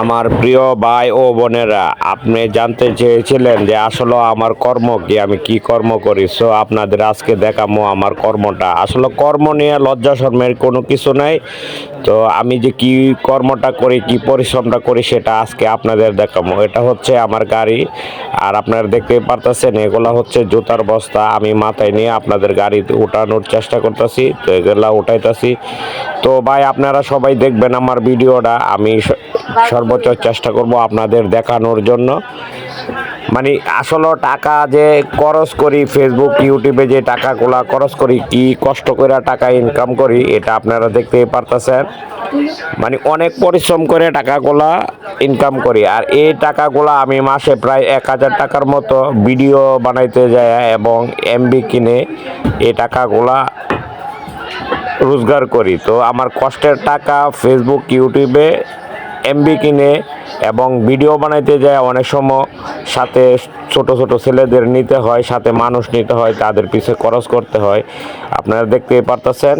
আমার প্রিয় ভাই ও বোনেরা, আপনি জানতে চেয়েছিলেন যে আসলে আমার কর্ম কি, আমি কি কর্ম করি। সো আপনাদের আজকে দেখাবো আমার কর্মটা। আসলে কর্ম নিয়ে লজ্জা শরমের কোনো কিছু নাই। তো আমি যে কি কর্মটা করি, কি পরিশ্রমটা করি, সেটা আজকে আপনাদের দেখাবো। এটা হচ্ছে আমার গাড়ি, আর আপনারা দেখতেই পারতেছেন এগুলা হচ্ছে জুতার বস্তা। আমি মাথায় নিয়ে আপনাদের গাড়িতে উঠানোর চেষ্টা করতেছি, তো এগুলা উঠাইতেছি। তো ভাই আপনারা সবাই দেখবেন আমার ভিডিওটা। আমি সর্বোচ্চ চেষ্টা করব আপনাদের দেখানোর জন্য। মানে আসলে টাকা যে খরচ করি, ফেসবুক ইউটিউবে যে টাকাগুলা খরচ করি, কি কষ্ট করে টাকা ইনকাম করি, এটা আপনারা দেখতেই পারতেছেন। মানে অনেক পরিশ্রম করে টাকাগুলা ইনকাম করি, আর এই টাকাগুলা আমি মাসে প্রায় 1000 টাকার মতো ভিডিও বানাইতে যাই এবং এমবি কিনে এই টাকাগুলা রোজগার করি। তো আমার কষ্টের টাকা ফেসবুক ইউটিউবে এমবি কিনে এবং ভিডিও বানাইতে যায়, অনেক সময় সাথে ছোট ছোট ছেলেদের নিতে হয়, সাথে মানুষ নিতে হয়, তাদের পিছে খরচ করতে হয়। আপনারা দেখতেই পারতেছেন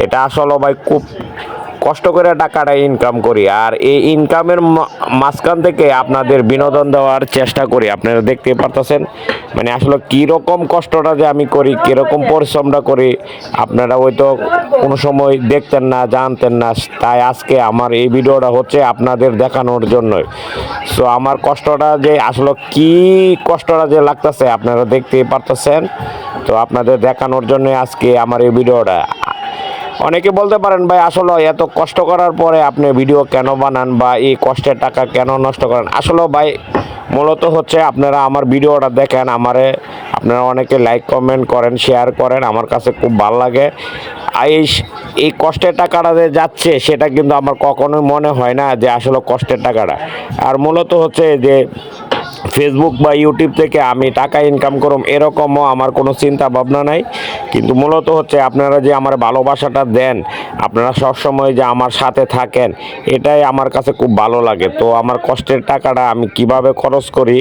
এটা আসলে ভাই খুব কষ্ট করে টাকাটা ইনকাম করি, আর এই ইনকামের মাঝখান থেকে আপনাদের বিনোদন দেওয়ার চেষ্টা করি। আপনারা দেখতেই পারতেছেন মানে আসলে কীরকম কষ্টটা যে আমি করি, কীরকম পরিশ্রমটা করি, আপনারা হয়তো কোনো সময় দেখতেন না, জানতেন না। তাই আজকে আমার এই ভিডিওটা হচ্ছে আপনাদের দেখানোর জন্যই। সো আমার কষ্টটা যে আসলে কী কষ্টটা যে লাগতেছে আপনারা দেখতেই পারতেছেন। তো আপনাদের দেখানোর জন্য আজকে আমার এই ভিডিওটা। অনেকে বলতে পারেন ভাই আসলে এত কষ্ট করার পরে আপনি ভিডিও কেন বানান বা এই কষ্টের টাকা কেন নষ্ট করেন। আসলে ভাই মূলত হচ্ছে আপনারা আমার ভিডিওটা দেখেন, আমারে আপনারা অনেকে লাইক কমেন্ট করেন, শেয়ার করেন, আমার কাছে খুব ভালো লাগে। এই এই কষ্টের টাকাটা যে যাচ্ছে সেটা কিন্তু আমার কখনোই মনে হয় না যে আসলে কষ্টের টাকাটা। আর মূলত হচ্ছে যে ফেসবুক বা ইউটিউব থেকে আমি টাকা ইনকাম করব এরকমও আমার কোনো চিন্তা ভাবনা নাই। কিন্তু মূলত হচ্ছে আপনারা যে আমার ভালোবাসাটা দেন, আপনারা সবসময় যে আমার সাথে থাকেন, এটাই আমার কাছে খুব ভালো লাগে। তো আমার কষ্টের টাকাটা আমি কিভাবে খরচ করি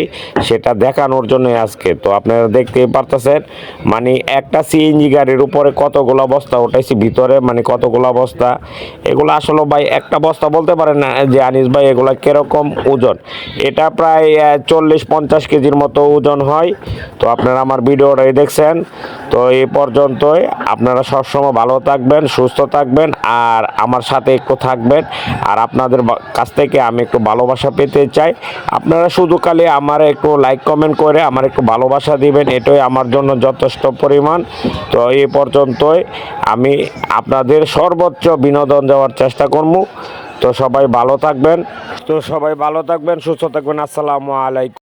সেটা দেখানোর জন্য আজকে। তো আপনারা দেখতেই পারতেছেন মানে একটা সিএনজি গাড়ির উপরে কতগুলো বস্তা উঠাইছি ভিতরে, মানে কতগুলো বস্তা। এগুলো আসলে ভাই একটা বস্তা বলতে পারেন না যে আনিস ভাই এগুলা কিরকম ওজন, এটা প্রায় 40-50 কেজির মতো ওজন হয়। তো আপনারা আমার ভিডিওটাই দেখছেন। তো এই পর্যন্তই। আপনারা সবসময় ভালো থাকবেন, সুস্থ থাকবেন, আর আমার সাথে একটু থাকবেন। আর আপনাদের কাছ থেকে আমি একটু ভালোবাসা পেতে চাই। আপনারা শুধু খালি আমার একটু লাইক কমেন্ট করে আমার একটু ভালোবাসা দিবেন, এটাই আমার জন্য যথেষ্ট পরিমাণ। তো এই পর্যন্তই। আমি আপনাদের সর্বোচ্চ বিনোদন দেওয়ার চেষ্টা করব। তো সবাই ভালো থাকবেন, সুস্থ থাকবেন। আসসালামু আলাইকুম।